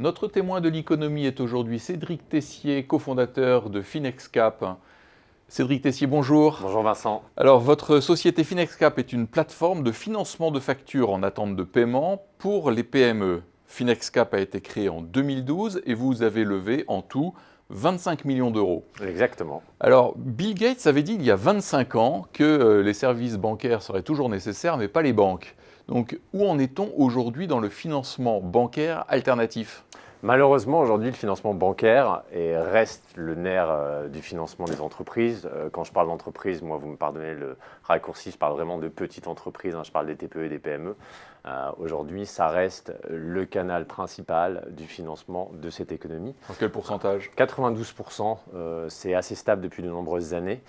Notre témoin de l'économie est aujourd'hui Cédric Tessier, cofondateur de Finexcap. Cédric Tessier, bonjour. Bonjour Vincent. Alors, votre société Finexcap est une plateforme de financement de factures en attente de paiement pour les PME. Finexcap a été créé en 2012 et vous avez levé en tout 25 millions d'euros. Exactement. Alors, Bill Gates avait dit il y a 25 ans que les services bancaires seraient toujours nécessaires, mais pas les banques. Donc, où en est-on aujourd'hui dans le financement bancaire alternatif ? Malheureusement, aujourd'hui, le financement bancaire reste le nerf du financement des entreprises. Quand je parle d'entreprise, moi, vous me pardonnez le raccourci, je parle vraiment de petites entreprises, je parle des TPE et des PME. Aujourd'hui, ça reste le canal principal du financement de cette économie. En quel pourcentage ? 92%, c'est assez stable depuis de nombreuses années.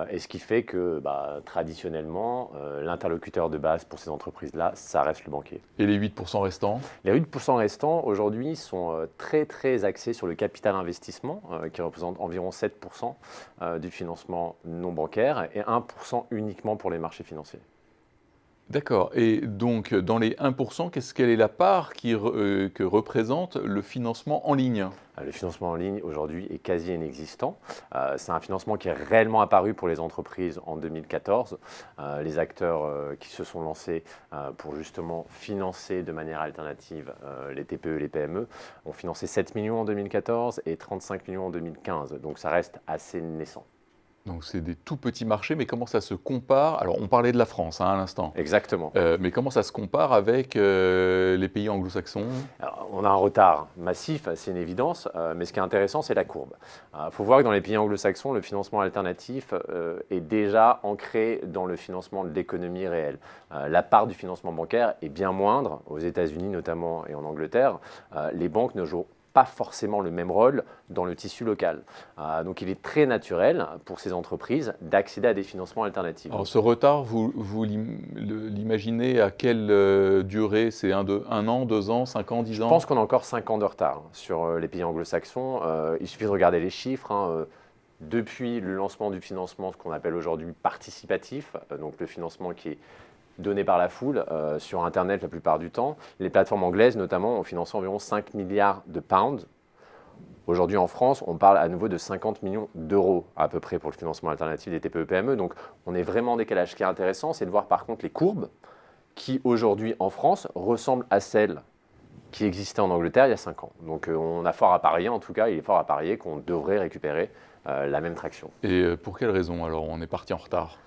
Et ce qui fait que, traditionnellement, l'interlocuteur de base pour ces entreprises-là, ça reste le banquier. Et les 8% restants ? Les 8% restants, aujourd'hui, sont très axés sur le capital investissement, qui représente environ 7% du financement non bancaire et 1% uniquement pour les marchés financiers. D'accord. Et donc, dans les 1%, quelle est la part que représente le financement en ligne ? Le financement en ligne, aujourd'hui, est quasi inexistant. C'est un financement qui est réellement apparu pour les entreprises en 2014. Les acteurs qui se sont lancés pour justement financer de manière alternative les TPE et les PME ont financé 7 millions en 2014 et 35 millions en 2015. Donc, ça reste assez naissant. Donc, c'est des tout petits marchés, mais comment ça se compare ? Alors, on parlait de la France à l'instant. Exactement. Mais comment ça se compare avec les pays anglo-saxons ? Alors, on a un retard massif, c'est une évidence, mais ce qui est intéressant, c'est la courbe. Il faut voir que dans les pays anglo-saxons, le financement alternatif est déjà ancré dans le financement de l'économie réelle. La part du financement bancaire est bien moindre, aux États-Unis notamment et en Angleterre. Les banques ne jouent pas forcément le même rôle dans le tissu local. Donc il est très naturel pour ces entreprises d'accéder à des financements alternatifs. Alors ce retard, vous l'imaginez à quelle durée ? C'est un an, 2 ans, 5 ans, 10 ans ? Je pense qu'on a encore 5 ans de retard sur les pays anglo-saxons. Il suffit de regarder les chiffres. Depuis le lancement du financement, ce qu'on appelle aujourd'hui participatif, donc le financement qui est donné par la foule sur Internet la plupart du temps. Les plateformes anglaises, notamment, ont financé environ 5 milliards de pounds. Aujourd'hui, en France, on parle à nouveau de 50 millions d'euros à peu près pour le financement alternatif des TPE-PME. Donc, on est vraiment en décalage. Ce qui est intéressant, c'est de voir par contre les courbes qui, aujourd'hui, en France, ressemblent à celles qui existaient en Angleterre il y a 5 ans. Donc, on a fort à parier, en tout cas, il est fort à parier qu'on devrait récupérer la même traction. Et pour quelles raisons, alors, on est parti en retard ?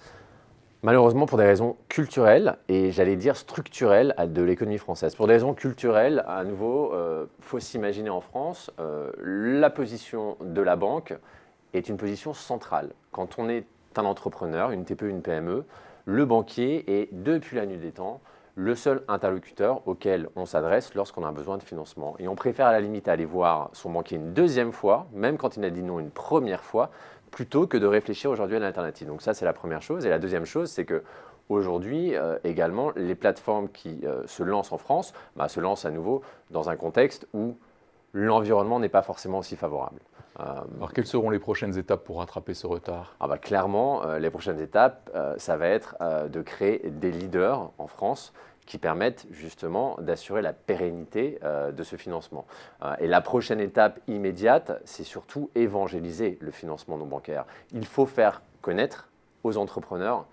Malheureusement, pour des raisons culturelles et j'allais dire structurelles de l'économie française. Pour des raisons culturelles, à nouveau, faut s'imaginer en France, la position de la banque est une position centrale. Quand on est un entrepreneur, une TPE, une PME, le banquier est, depuis la nuit des temps, le seul interlocuteur auquel on s'adresse lorsqu'on a besoin de financement. Et on préfère à la limite aller voir son banquier une deuxième fois, même quand il a dit non une première fois, plutôt que de réfléchir aujourd'hui à l'alternative. Donc ça, c'est la première chose. Et la deuxième chose, c'est qu'aujourd'hui, également, les plateformes qui se lancent en France se lancent à nouveau dans un contexte où l'environnement n'est pas forcément aussi favorable. Alors, quelles seront les prochaines étapes pour rattraper ce retard ? Clairement, les prochaines étapes, ça va être de créer des leaders en France qui permettent justement d'assurer la pérennité de ce financement. Et la prochaine étape immédiate, c'est surtout évangéliser le financement non bancaire. Il faut faire connaître aux entrepreneurs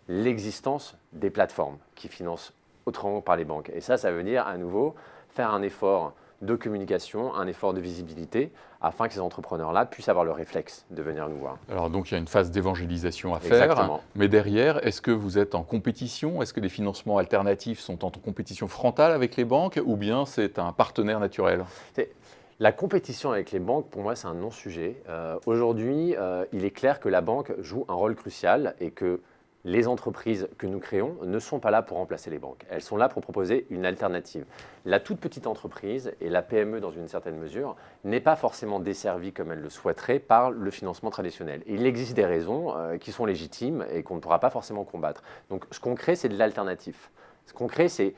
l'existence des plateformes qui financent autrement par les banques. Et ça veut dire à nouveau faire un effort de communication, un effort de visibilité, afin que ces entrepreneurs-là puissent avoir le réflexe de venir nous voir. Alors donc il y a une phase d'évangélisation à faire. Exactement. Mais derrière, est-ce que vous êtes en compétition ? Est-ce que les financements alternatifs sont en compétition frontale avec les banques ou bien c'est un partenaire naturel ? La compétition avec les banques, pour moi, c'est un non-sujet. Aujourd'hui, il est clair que la banque joue un rôle crucial et que les entreprises que nous créons ne sont pas là pour remplacer les banques. Elles sont là pour proposer une alternative. La toute petite entreprise et la PME, dans une certaine mesure, n'est pas forcément desservie comme elle le souhaiterait par le financement traditionnel. Il existe des raisons qui sont légitimes et qu'on ne pourra pas forcément combattre. Donc, ce qu'on crée, c'est de l'alternatif. Ce qu'on crée, c'est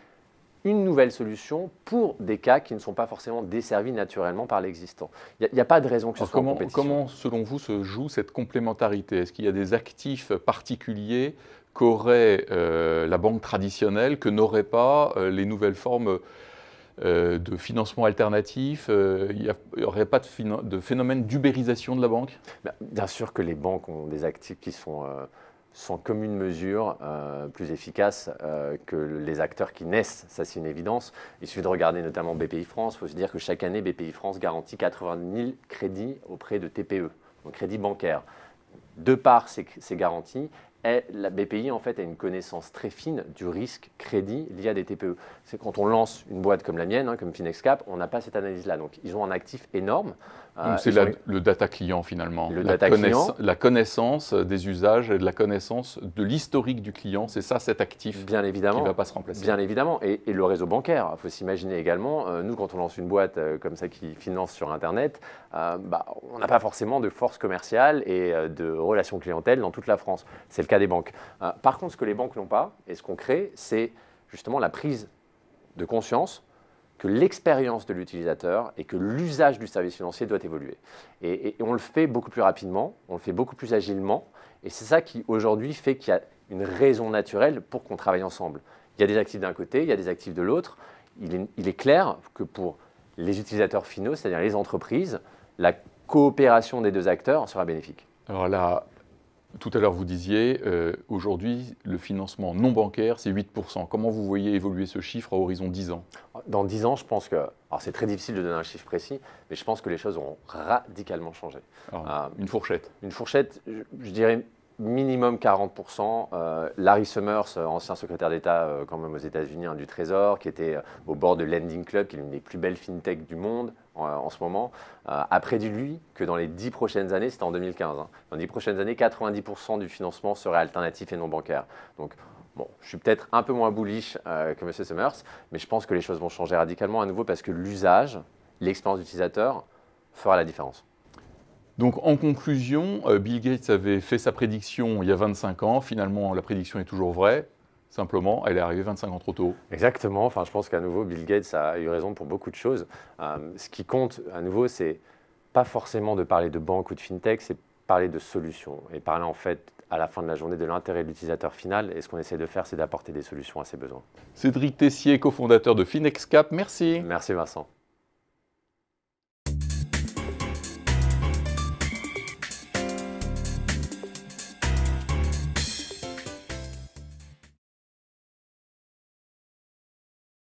une nouvelle solution pour des cas qui ne sont pas forcément desservis naturellement par l'existant. Il n'y a pas de raison que ce soit en compétition. Comment, selon vous, se joue cette complémentarité ? Est-ce qu'il y a des actifs particuliers qu'aurait la banque traditionnelle, que n'auraient pas les nouvelles formes de financement alternatif. Il n'y aurait pas de phénomène d'ubérisation de la banque? Bien sûr que les banques ont des actifs qui sont sans commune mesure plus efficaces que les acteurs qui naissent, ça c'est une évidence. Il suffit de regarder notamment BPI France. Il faut se dire que chaque année, BPI France garantit 80 000 crédits auprès de TPE, donc crédits bancaires. De par ces garanties, la BPI en fait a une connaissance très fine du risque crédit lié à des TPE. C'est quand on lance une boîte comme la mienne, comme FinexCap, on n'a pas cette analyse-là. Donc ils ont un actif énorme. Donc c'est le data client finalement, la connaissance des usages et de la connaissance de l'historique du client, c'est ça cet actif bien évidemment, qui ne va pas se remplacer. Bien évidemment, et le réseau bancaire, il faut s'imaginer également, nous quand on lance une boîte comme ça qui finance sur Internet, on n'a pas forcément de force commerciale et de relations clientèle dans toute la France. C'est le cas des banques. Par contre, ce que les banques n'ont pas, et ce qu'on crée, c'est justement la prise de conscience que l'expérience de l'utilisateur et que l'usage du service financier doit évoluer. Et on le fait beaucoup plus rapidement, on le fait beaucoup plus agilement, et c'est ça qui aujourd'hui fait qu'il y a une raison naturelle pour qu'on travaille ensemble. Il y a des actifs d'un côté, il y a des actifs de l'autre. Il est clair que pour les utilisateurs finaux, c'est-à-dire les entreprises, la coopération des deux acteurs sera bénéfique. Alors là, tout à l'heure, vous disiez, aujourd'hui, le financement non bancaire, c'est 8%. Comment vous voyez évoluer ce chiffre à horizon 10 ans? Dans 10 ans, je pense que, alors c'est très difficile de donner un chiffre précis, mais je pense que les choses auront radicalement changé. Alors, une fourchette? Une fourchette, je dirais minimum 40%. Larry Summers, ancien secrétaire d'État quand même aux États-Unis du Trésor, qui était au bord de Lending Club, qui est l'une des plus belles fintechs du monde en ce moment, a prédit lui que dans les 10 prochaines années, c'était en 2015, dans les 10 prochaines années, 90% du financement serait alternatif et non bancaire. Donc, bon, je suis peut-être un peu moins bullish que M. Summers, mais je pense que les choses vont changer radicalement à nouveau parce que l'usage, l'expérience d'utilisateur fera la différence. Donc en conclusion, Bill Gates avait fait sa prédiction il y a 25 ans. Finalement, la prédiction est toujours vraie. Simplement, elle est arrivée 25 ans trop tôt. Exactement. Enfin, je pense qu'à nouveau, Bill Gates a eu raison pour beaucoup de choses. Ce qui compte, à nouveau, c'est pas forcément de parler de banque ou de fintech, c'est parler de solutions. Et parler en fait, à la fin de la journée, de l'intérêt de l'utilisateur final. Et ce qu'on essaie de faire, c'est d'apporter des solutions à ses besoins. Cédric Tessier, cofondateur de FinexCap, merci. Merci Vincent.